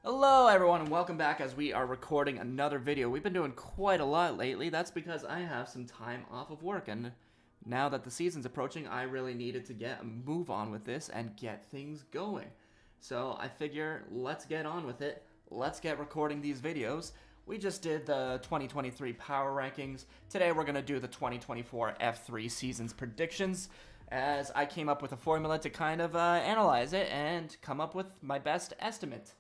Hello everyone and welcome back as we are recording another video. We've been doing quite a lot lately. That's because I have some time off of work, and now that the season's approaching, I really needed to get a move on with this and get things going. So I figure let's get on with it. Let's get recording these videos. We just did the 2023 power rankings. Today we're going to do the 2024 F3 season's predictions, as I came up with a formula to kind of analyze it and come up with my best estimate.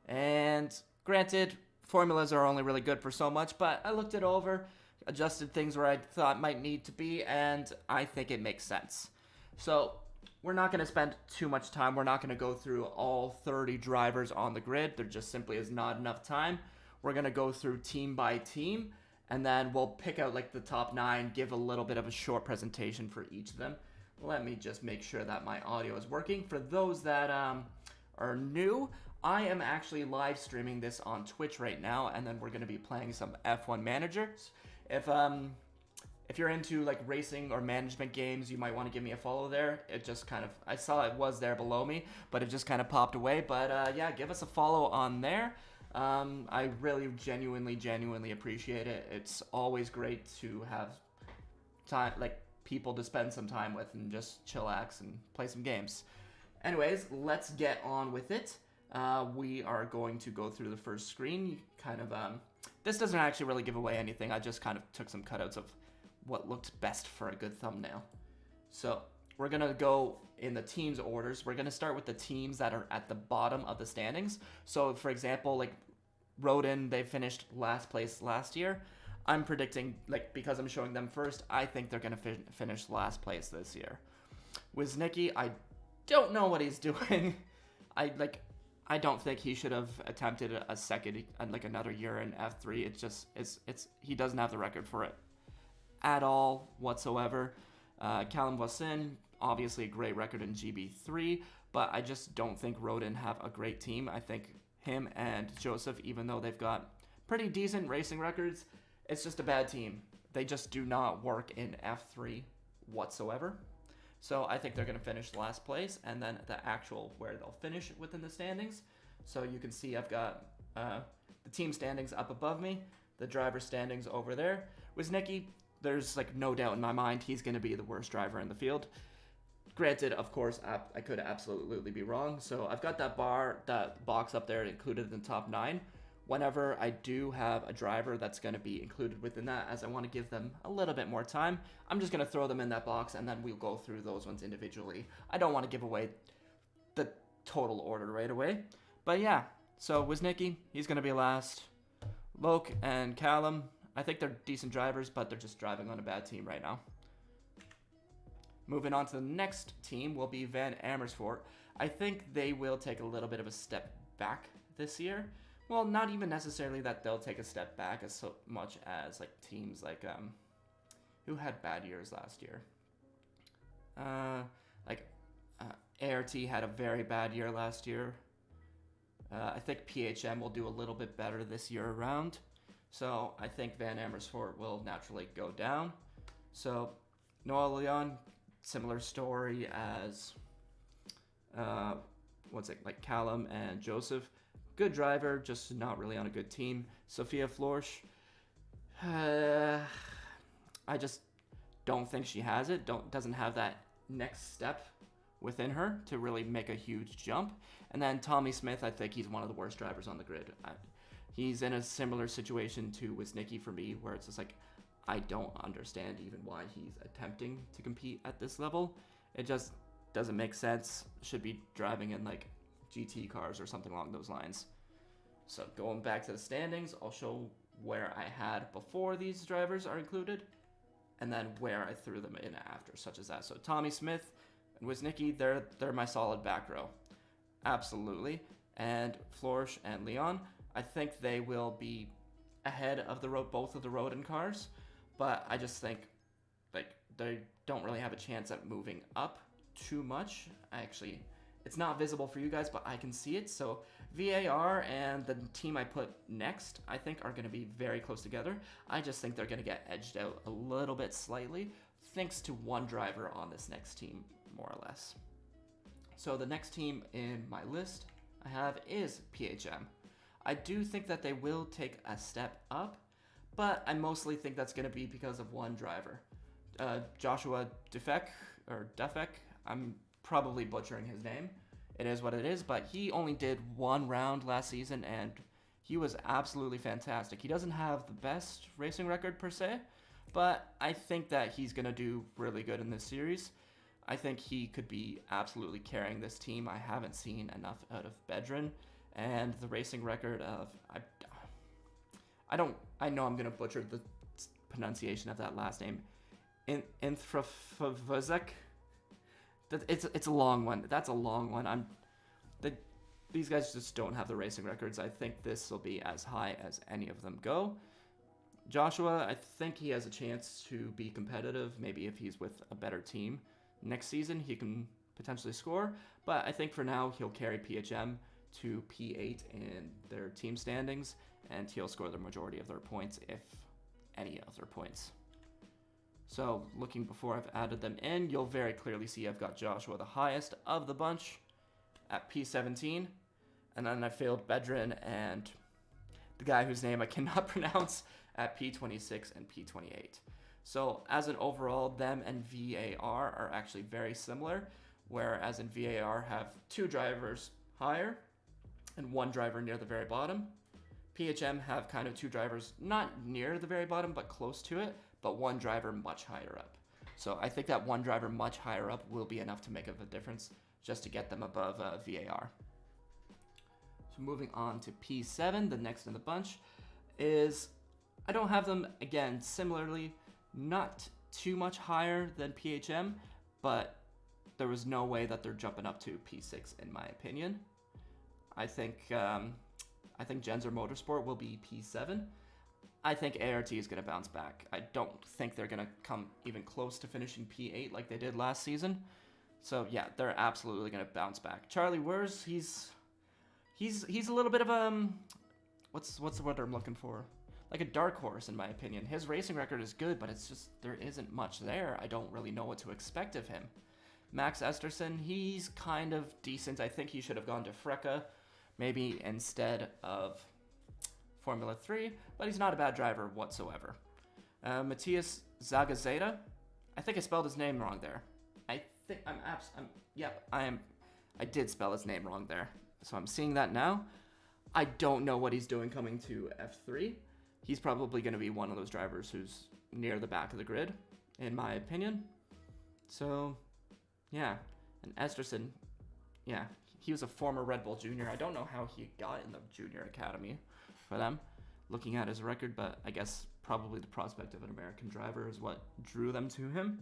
And granted, formulas are only really good for so much, but I looked it over, adjusted things where I thought might need to be, and I think it makes sense. So we're not going to spend too much time. We're not going to go through all 30 drivers on the grid. There just simply is not enough time. We're going to go through team by team, and then we'll pick out like the top 9, give a little bit of a short presentation for each of them. Let me just make sure that my audio is working. For those that are new, I am actually live streaming this on Twitch right now, and then we're going to be playing some F1 managers. If you're into like racing or management games, you might want to give me a follow there. It just kind of, I saw it was there below me, but it just kind of popped away. But yeah, give us a follow on there. I really genuinely appreciate it. It's always great to have time, like people to spend some time with and just chillax and play some games. Anyways, let's get on with it. We are going to go through the first screen. This doesn't actually really give away anything. I just kind of took some cutouts of what looked best for a good thumbnail. So we're going to go in the teams orders. We're going to start with the teams that are at the bottom of the standings. So for example, like Rodin, they finished last place last year. I'm predicting, like, because I'm showing them first, I think they're going to finish last place this year. Wisnicki, I don't know what he's doing. I don't think he should have attempted a second, like another year in F3. It's he doesn't have the record for it at all whatsoever. Callum Voisin, obviously a great record in GB3, but I just don't think Rodin have a great team. I think him and Joseph, even though they've got pretty decent racing records, it's just a bad team. They just do not work in F3 whatsoever. So I think they're going to finish last place, and then the actual where they'll finish within the standings. So you can see I've got the team standings up above me, the driver standings over there. Wisnicki, there's like no doubt in my mind he's going to be the worst driver in the field. Granted, of course, I could absolutely be wrong. So I've got that box up there included in the top 9. Whenever I do have a driver that's going to be included within that, as I want to give them a little bit more time, I'm just going to throw them in that box, and then we'll go through those ones individually. I don't want to give away the total order right away. But yeah, so Wisnicki, he's going to be last. Loke and Callum, I think they're decent drivers, but they're just driving on a bad team right now. Moving on to the next team will be Van Amersfoort. I think they will take a little bit of a step back this year. Well, not even necessarily that they'll take a step back as so much as like teams like who had bad years last year. ART had a very bad year last year. I think PHM will do a little bit better this year around. So I think Van Amersfoort will naturally go down. So Noah Leon, similar story as like Callum and Joseph. Good driver, just not really on a good team. Sophia Florsch, I just don't think she has it. Doesn't have that next step within her to really make a huge jump. And then Tommy Smith, I think he's one of the worst drivers on the grid. He's in a similar situation to Wisnicki for me, where it's just like I don't understand even why he's attempting to compete at this level. It just doesn't make sense. Should be driving in like GT cars or something along those lines. So going back to the standings, I'll show where I had before these drivers are included, and then where I threw them in after, such as that. So Tommy Smith and Wisnicki, they're my solid back row, absolutely. And Florsch and Leon, I think they will be ahead of both of the Rodin cars, but I just think like they don't really have a chance at moving up too much. It's not visible for you guys, but I can see it. So VAR and the team I put next, I think are going to be very close together. I just think they're going to get edged out a little bit slightly, thanks to one driver on this next team, more or less. So the next team in my list I have is PHM. I do think that they will take a step up, but I mostly think that's going to be because of one driver. Joshua Defek, I'm probably butchering his name. It is what it is, but he only did one round last season, and he was absolutely fantastic. He doesn't have the best racing record per se, but I think that he's going to do really good in this series. I think he could be absolutely carrying this team. I haven't seen enough out of Bedrin, and the racing record of I know I'm going to butcher the pronunciation of that last name. Intrafavazek. It's a long one. That's a long one. These guys just don't have the racing records. I think this will be as high as any of them go. Joshua, I think he has a chance to be competitive. Maybe if he's with a better team next season, he can potentially score. But I think for now, he'll carry PHM to P8 in their team standings, and he'll score the majority of their points, if any of their points. So looking before I've added them in, you'll very clearly see I've got Joshua the highest of the bunch at P17. And then I failed Bedrin and the guy whose name I cannot pronounce at P26 and P28. So as an overall, them and VAR are actually very similar, whereas in VAR have two drivers higher and one driver near the very bottom. PHM have kind of two drivers not near the very bottom, but close to it, but one driver much higher up. So I think that one driver much higher up will be enough to make a difference just to get them above VAR. So moving on to P7, the next in the bunch, is I don't have them, again, similarly, not too much higher than PHM, but there was no way that they're jumping up to P6 in my opinion. I think Genzer Motorsport will be P7. I think ART is going to bounce back. I don't think they're going to come even close to finishing P8 like they did last season. So yeah, they're absolutely going to bounce back. Charlie Wurz, he's a little bit of what's the word I'm looking for? Like a dark horse in my opinion. His racing record is good, but it's just there isn't much there. I don't really know what to expect of him. Max Esterson, he's kind of decent. I think he should have gone to Freka, maybe instead of Formula 3, but he's not a bad driver whatsoever. Matthias Zagazeta, I think I spelled his name wrong there. I did spell his name wrong there. So I'm seeing that now. I don't know what he's doing coming to F3. He's probably going to be one of those drivers who's near the back of the grid, in my opinion. So, yeah. And Esterson, yeah, he was a former Red Bull junior. I don't know how he got in the junior academy for them, looking at his record, but I guess probably the prospect of an American driver is what drew them to him.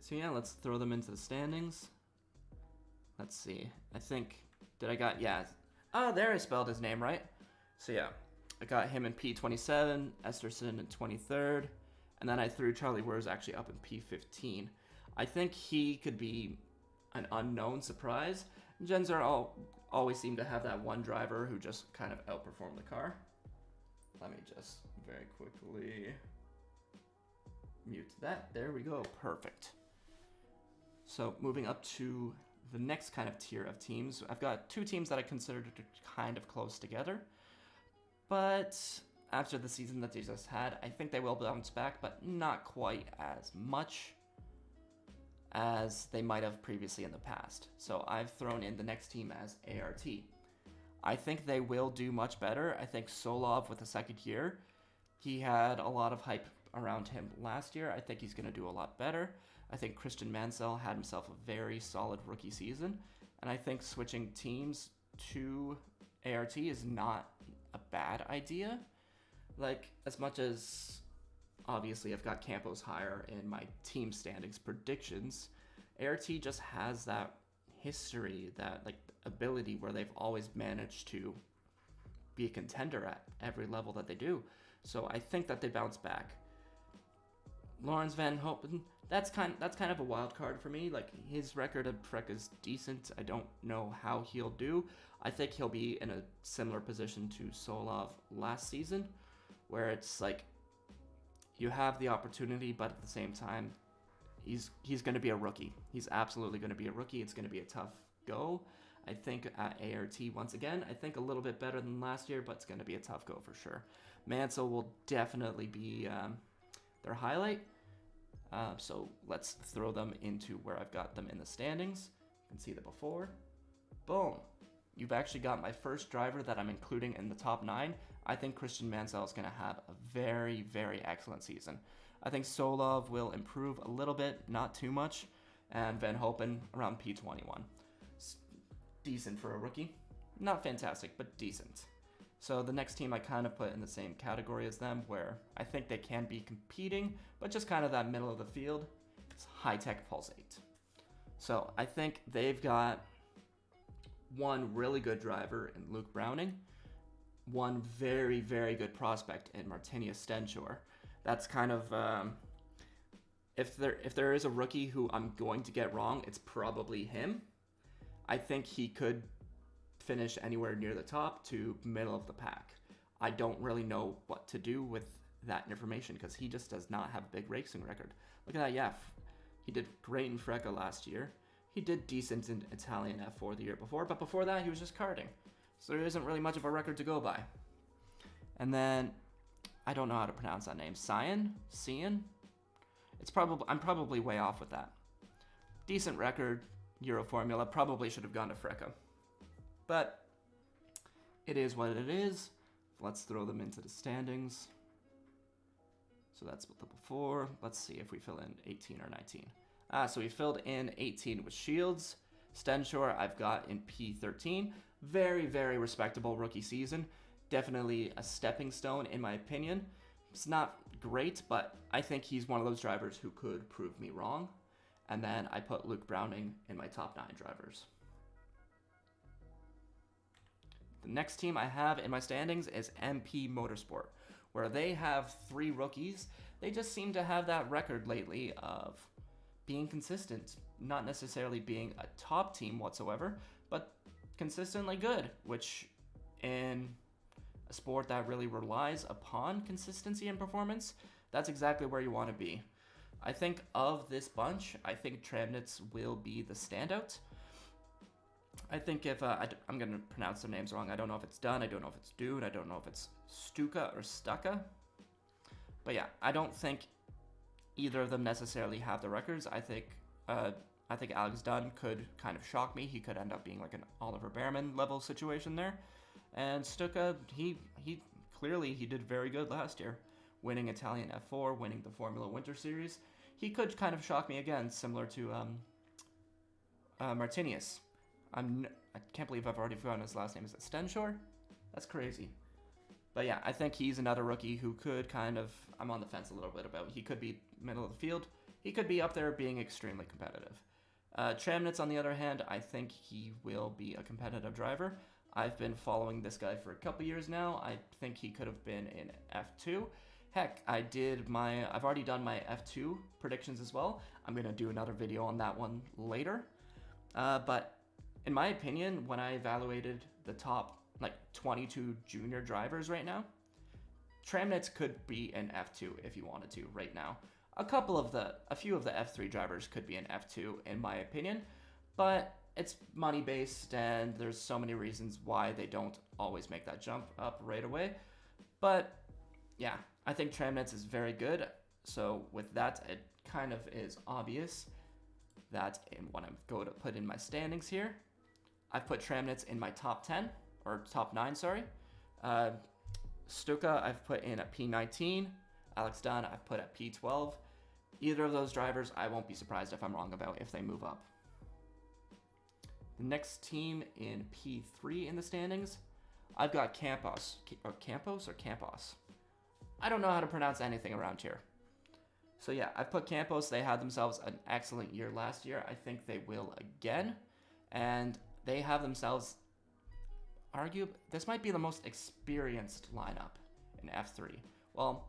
So yeah, let's throw them into the standings. Let's see. Oh, there I spelled his name right. So yeah, I got him in P27, Esterson in 23rd, and then I threw Charlie Wurz actually up in P15. I think he could be an unknown surprise. Genzer always seem to have that one driver who just kind of outperformed the car. Let me just very quickly mute that. There we go. Perfect. So moving up to the next kind of tier of teams, I've got two teams that I consider kind of close together. But after the season that they just had, I think they will bounce back, but not quite as much as they might have previously in the past. So I've thrown in the next team as ART. I think they will do much better. I think Solov with the second year, he had a lot of hype around him last year. I think he's going to do a lot better. I think Christian Mansell had himself a very solid rookie season. And I think switching teams to ART is not a bad idea. Like, as much as obviously I've got Campos higher in my team standings predictions, ART just has that history, that like ability where they've always managed to be a contender at every level that they do. So I think that they bounce back. Lawrence Van Hopen, that's kind of a wild card for me. Like, his record at Trek is decent. I don't know how he'll do. I think he'll be in a similar position to Solov last season, where it's like you have the opportunity, but at the same time, he's going to be a rookie. He's absolutely going to be a rookie. It's going to be a tough go. I think at ART once again, I think a little bit better than last year, but it's going to be a tough go for sure. Mansell will definitely be their highlight. So let's throw them into where I've got them in the standings. You can see the before. Boom. You've actually got my first driver that I'm including in the top 9. I think Christian Mansell is going to have a very, very excellent season. I think Solov will improve a little bit, not too much, and Van Hopen around P21. It's decent for a rookie. Not fantastic, but decent. So the next team I kind of put in the same category as them, where I think they can be competing, but just kind of that middle of the field. It's High Tech Pulse 8. So I think they've got one really good driver in Luke Browning, one very, very good prospect in Martinius Stenshore. That's kind of, if there is a rookie who I'm going to get wrong, it's probably him. I think he could finish anywhere near the top to middle of the pack. I don't really know what to do with that information because he just does not have a big racing record. Look at that, yeah. He did great in Freca last year. He did decent in Italian F4 the year before, but before that he was just karting. So there isn't really much of a record to go by. And then, I don't know how to pronounce that name. Cian? I'm probably way off with that. Decent record, Euro Formula, probably should have gone to Freca. But it is what it is. Let's throw them into the standings. So that's the before. Let's see if we fill in 18 or 19. So we filled in 18 with Shields. Stenshore I've got in P13. Very, very respectable rookie season. Definitely a stepping stone in my opinion. It's not great, but I think he's one of those drivers who could prove me wrong. And then I put Luke Browning in my top 9 drivers. The next team I have in my standings is MP Motorsport, where they have 3 rookies. They just seem to have that record lately of being consistent, not necessarily being a top team whatsoever, but consistently good, which in a sport that really relies upon consistency and performance, that's exactly where you want to be. I think of this bunch, I think Tramnitz will be the standout. I think if, I'm going to pronounce their names wrong. I don't know if it's Dunn, I don't know if it's Dude, I don't know if it's Stuka or Stucka. But yeah, I don't think either of them necessarily have the records. I think Alex Dunn could kind of shock me. He could end up being like an Oliver Behrman level situation there. And Stuka, he clearly did very good last year, winning Italian F4, winning the Formula Winter Series. He could kind of shock me again, similar to Martinius. I can't believe I've already forgotten his last name. Is it Stenshore? That's crazy. But yeah, I think he's another rookie who could kind of, I'm on the fence a little bit about. He could be middle of the field. He could be up there being extremely competitive. Tramnitz, on the other hand, I think he will be a competitive driver. I've been following this guy for a couple years now. I think he could have been in F2. Heck, I've already done my F2 predictions as well. I'm going to do another video on that one later. But in my opinion, when I evaluated the top 22 junior drivers right now, Tramnitz could be an F2 if he wanted to right now. A few of the F3 drivers could be an F2 in my opinion, but it's money based and there's so many reasons why they don't always make that jump up right away. But yeah, I think Tramnitz is very good. So with that, it kind of is obvious that when I'm going to put in my standings here, I've put Tramnitz in my top 10, or top 9, sorry. Stuka I've put in at P19. Alex Dunn I've put at P12. Either of those drivers I won't be surprised if I'm wrong about if they move up. The next team in P3 in the standings, I've got Campos. Or Campos or Campos? I don't know how to pronounce anything around here. So yeah, I've put Campos. They had themselves an excellent year last year. I think they will again. And they have themselves, this might be the most experienced lineup in F3. Well,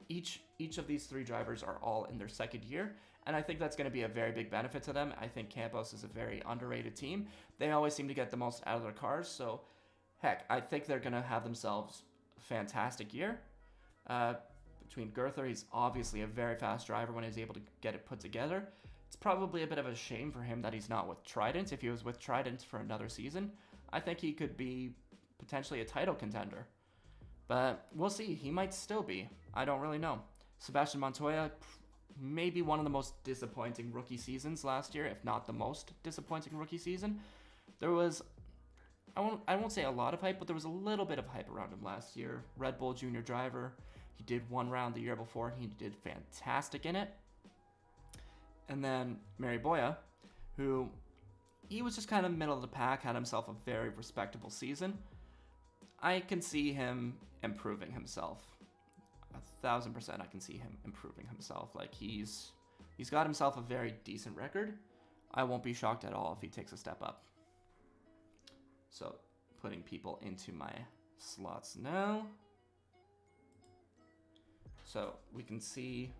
each of these 3 drivers are all in their second year, and I think that's going to be a very big benefit to them. I think Campos is a very underrated team. They always seem to get the most out of their cars, so heck, I think they're going to have themselves a fantastic year. Between Gerther, he's obviously a very fast driver when he's able to get it put together. It's probably a bit of a shame for him that he's not with Trident. If he was with Trident for another season, I think he could be potentially a title contender. But we'll see. He might still be. I don't really know. Sebastian Montoya, maybe one of the most disappointing rookie seasons last year, if not the most disappointing rookie season. There was, I won't say a lot of hype, but there was a little bit of hype around him last year. Red Bull Junior driver. He did one round the year before, and he did fantastic in it. And then Mary Boya, who he was just kind of middle of the pack, had himself a very respectable season. I can see him improving himself. 1,000% I can see him improving himself. Like he's got himself a very decent record. I won't be shocked at all if he takes a step up. So putting people into my slots now. So we can see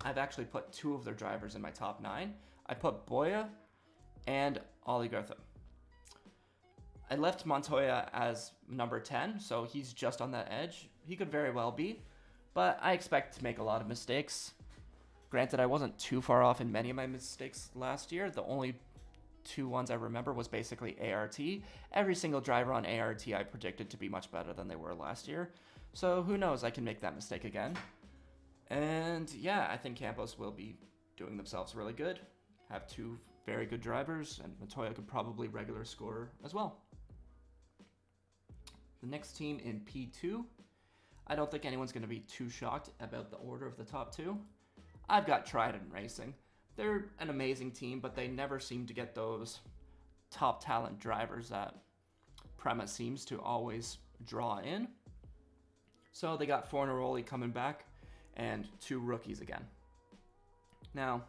I've actually put 2 of their drivers in my top 9. I put Boya and Ollie Gartham. I left Montoya as number 10, so he's just on that edge. He could very well be, but I expect to make a lot of mistakes. Granted, I wasn't too far off in many of my mistakes last year. The only 2 ones I remember was basically ART. Every single driver on ART I predicted to be much better than they were last year. So who knows, I can make that mistake again. And yeah, I think Campos will be doing themselves really good. Have 2 very good drivers, and Montoya could probably regular score as well. The next team in P2, I don't think anyone's going to be too shocked about the order of the top 2. I've got Trident Racing. They're an amazing team, but they never seem to get those top talent drivers that Prema seems to always draw in. So they got Fornaroli coming back and 2 rookies again. Now,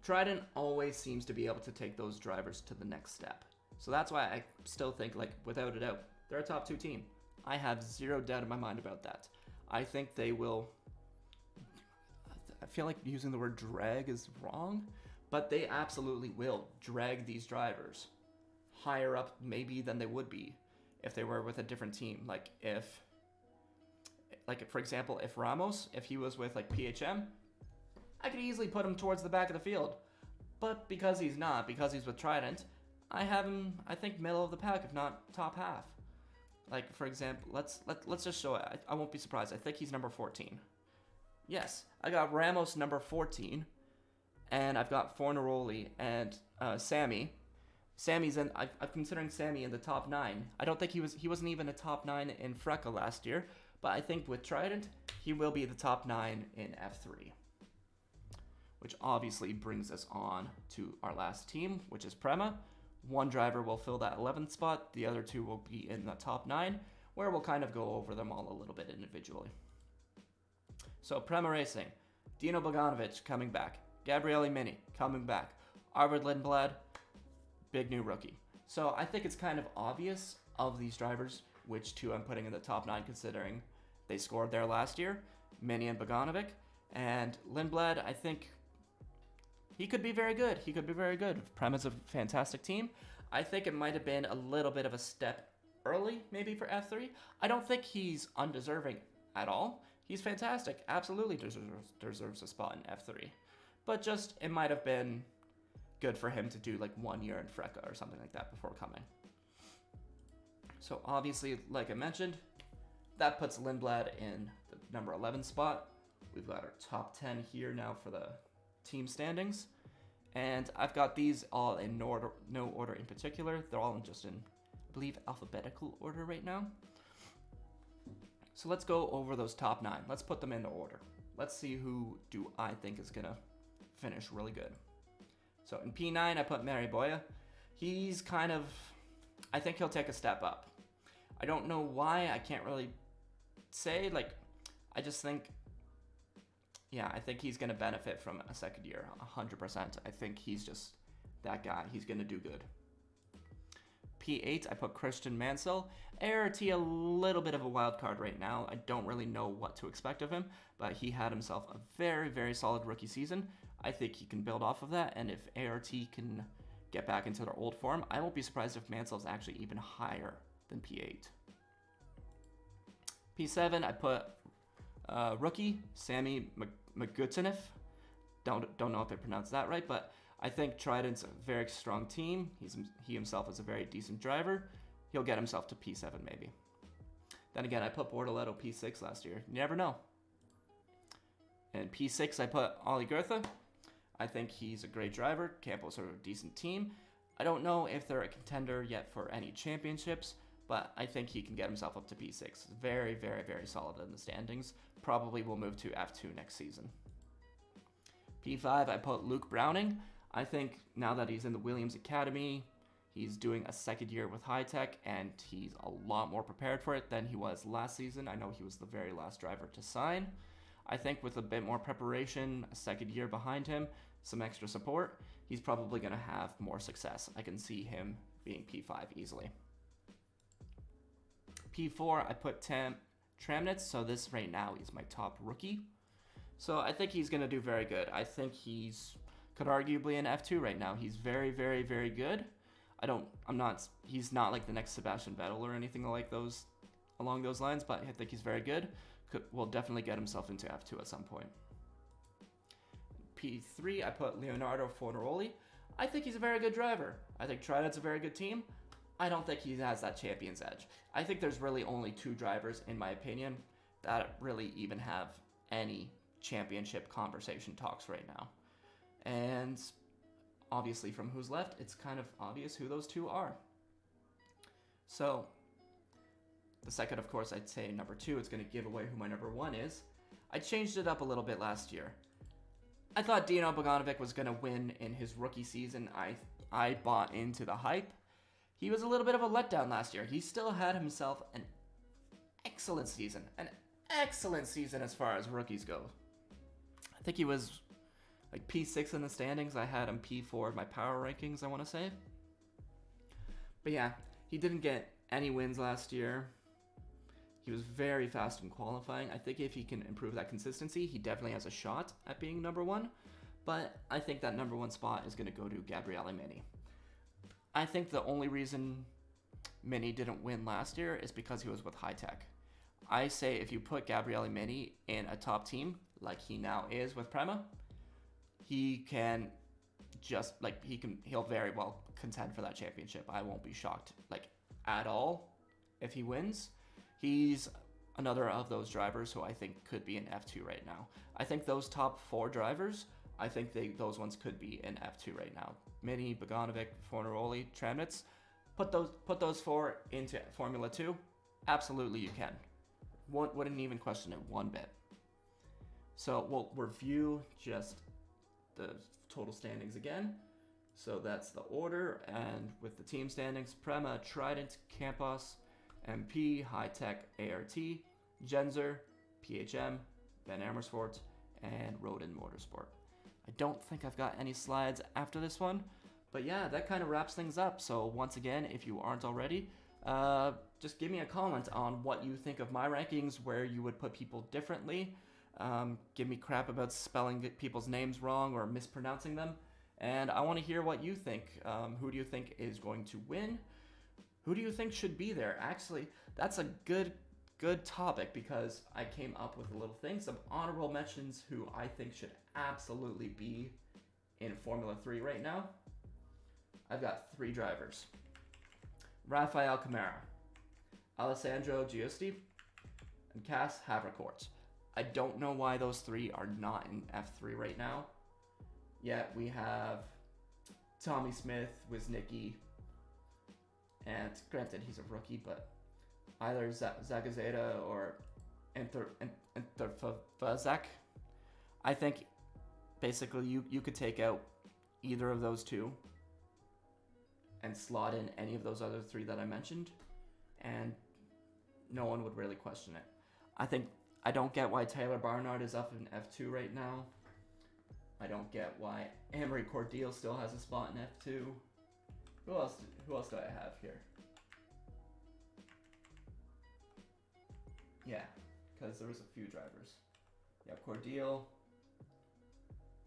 Trident always seems to be able to take those drivers to the next step. So that's why I still think, like, without a doubt, they're a top 2 team. I have zero doubt in my mind about that. I think they will... I feel like using the word drag is wrong, but they absolutely will drag these drivers higher up maybe than they would be if they were with a different team. Like, for example, if Ramos, if he was with, like, PHM, I could easily put him towards the back of the field. But because he's not, because he's with Trident, I have him, I think, middle of the pack, if not top half. Like, for example, let's just show it. I won't be surprised. I think he's number 14. Yes, I got Ramos number 14, and I've got Fornaroli and Sammy. Sammy's in. I'm considering Sammy in the top 9. I don't think he wasn't even a top 9 in Freca last year, but I think with Trident, he will be the top 9 in F3. Which obviously brings us on to our last team, which is Prema. 1 driver will fill that 11th spot. The other 2 will be in the top 9, where we'll kind of go over them all a little bit individually. So Prema Racing, Dino Bogdanovic coming back. Gabriele Mini coming back. Arvid Lindblad, big new rookie. So I think it's kind of obvious of these drivers which 2 I'm putting in the top 9, considering they scored there last year. Mini and Bogdanovic. And Lindblad, I think he could be very good. He could be very good. Prema's a fantastic team. I think it might have been a little bit of a step early, maybe for F3. I don't think he's undeserving at all. He's fantastic. Absolutely deserves a spot in F3. But just, it might have been good for him to do like 1 year in Freca or something like that before coming. So obviously, like I mentioned, that puts Lindblad in the number 11 spot. We've got our top 10 here now for the team standings. And I've got these all in no order in particular. They're all just in, I believe, alphabetical order right now. So let's go over those top 9. Let's put them into order. Let's see who do I think is going to finish really good. So in P9, I put Mary Boya. He's kind of, I think he'll take a step up. I don't know why. I can't really say. Like, I just think, yeah, I think he's going to benefit from a second year, 100%. I think he's just that guy. He's going to do good. P8, I put Christian Mansell. ART, a little bit of a wild card right now. I don't really know what to expect of him, but he had himself a very, very solid rookie season. I think he can build off of that, and if ART can get back into their old form, I won't be surprised if Mansell's actually even higher than P8. P7, I put rookie Sammy Magutsanev. Don't know if I pronounced that right, but I think Trident's a very strong team. He himself is a very decent driver. He'll get himself to P7 maybe. Then again, I put Bortoletto P6 last year. You never know. And P6, I put Ollie Goethe. I think he's a great driver. Campos are a decent team. I don't know if they're a contender yet for any championships, but I think he can get himself up to P6. Very, very, very solid in the standings. Probably will move to F2 next season. P5, I put Luke Browning. I think now that he's in the Williams Academy, he's doing a second year with High Tech, and he's a lot more prepared for it than he was last season. I know he was the very last driver to sign. I think with a bit more preparation, a second year behind him, some extra support, he's probably going to have more success. I can see him being P5 easily. P4, I put Tramnitz, so this right now is my top rookie. So I think he's going to do very good. I think could arguably an F2 right now. He's very, very, very good. He's not like the next Sebastian Vettel or anything like those, along those lines, but I think he's very good. Will definitely get himself into F2 at some point. P3, I put Leonardo Fornaroli. I think he's a very good driver. I think Trident's a very good team. I don't think he has that champion's edge. I think there's really only 2 drivers, in my opinion, that really even have any championship conversation talks right now. And obviously from who's left, it's kind of obvious who those 2 are. So the second, of course, I'd say number 2, it's going to give away who my number 1 is. I changed it up a little bit last year. I thought Dino Bogdanovic was going to win in his rookie season. I bought into the hype. He was a little bit of a letdown last year. He still had himself an excellent season. An excellent season as far as rookies go. I think he was like P6 in the standings. I had him P4 in my power rankings, I want to say. But yeah, he didn't get any wins last year. He was very fast in qualifying. I think if he can improve that consistency, he definitely has a shot at being number 1. But I think that number 1 spot is going to go to Gabriele Mini. I think the only reason Mini didn't win last year is because he was with High Tech. I say if you put Gabriele Mini in a top team, like he now is with Prema, he can he'll very well contend for that championship. I won't be shocked at all if he wins. He's another of those drivers who I think could be in F2 right now. I think those top 4 drivers, I think those ones could be in F2 right now. Mini, Bogdanovic, Fornaroli, Tramnitz. Put those 4 into Formula 2. Absolutely you can. Wouldn't even question it one bit. So we'll review just the total standings again. So that's the order, and with the team standings, Prema, Trident, Campos, MP, High Tech, ART, Genzer, PHM, Ben Amersfoort, and Rodin Motorsport. I don't think I've got any slides after this one, but yeah, that kind of wraps things up. So once again, if you aren't already, just give me a comment on what you think of my rankings, where you would put people differently. Give me crap about spelling people's names wrong or mispronouncing them. And I want to hear what you think. Who do you think is going to win? Who do you think should be there? Actually, that's a good topic, because I came up with a little thing. Some honorable mentions who I think should absolutely be in Formula 3 right now. I've got 3 drivers. Rafael Camara, Alessandro Giusti, and Cass Havrecourt. I don't know why those 3 are not in F3 right now. Yet we have Tommy Smith, Wisnicki, and granted he's a rookie, but either Zagazeta or Interfazak. I think basically you could take out either of those 2 and slot in any of those other 3 that I mentioned, and no one would really question it. I don't get why Taylor Barnard is up in F2 right now. I don't get why Amory Cordial still has a spot in F2. Who else do I have here? Yeah, because there was a few drivers. Yeah, Cordial,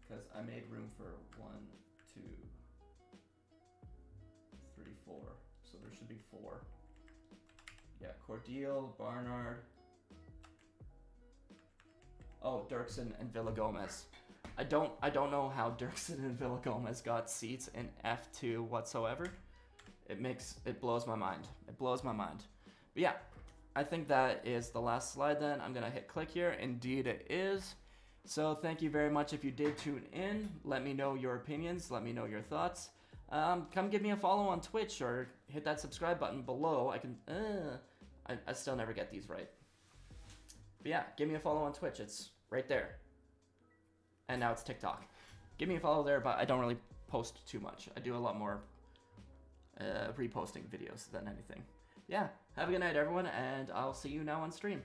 because I made room for 1, 2, 3, 4. So there should be 4. Yeah, Cordial, Barnard. Oh, Dirksen and Villagomez. I don't know how Dirksen and Villagomez got seats in F2 whatsoever. It blows my mind. It blows my mind. But yeah, I think that is the last slide then. I'm gonna hit click here. Indeed it is. So thank you very much if you did tune in. Let me know your opinions. Let me know your thoughts. Come give me a follow on Twitch or hit that subscribe button below. I still never get these right. But yeah, give me a follow on Twitch. It's right there. And now it's TikTok. Give me a follow there, but I don't really post too much. I do a lot more reposting videos than anything. Yeah, have a good night, everyone, and I'll see you now on stream.